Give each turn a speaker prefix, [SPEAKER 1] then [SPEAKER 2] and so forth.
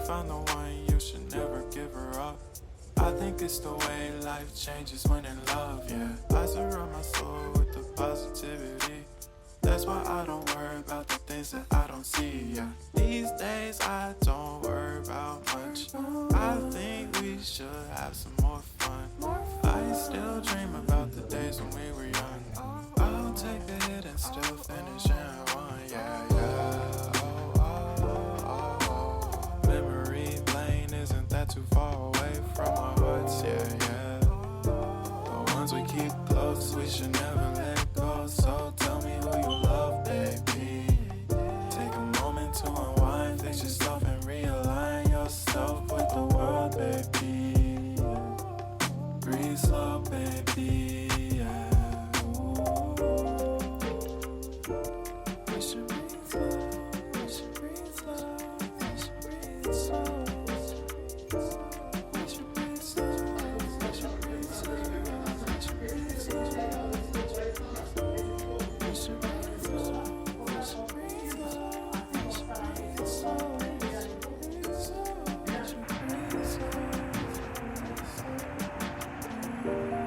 [SPEAKER 1] found the one, you should never give her up. I think it's the way life changes when in love, yeah. I surround my soul with the positivity. That's why I don't worry about the things that I don't see, yeah. These days I don't worry about much. I think we should have some more fun. I still dream about the days when we were young. I'll take a hit and still finish in one, yeah, yeah. Memory lane isn't that too far away from our hearts, yeah, yeah. The ones we keep close, we should never let go. So tell me who you love, baby. Take a moment to unwind, fix yourself and realign yourself with the world, baby. Breathe slow, baby, yeah. We should breathe slow, we should breathe slow, we should breathe slow. We should breathe slow, we should breathe slow, we should breathe slow. We should breathe slow, we should breathe slow, we should breathe slow, we should breathe slow, we should breathe slow.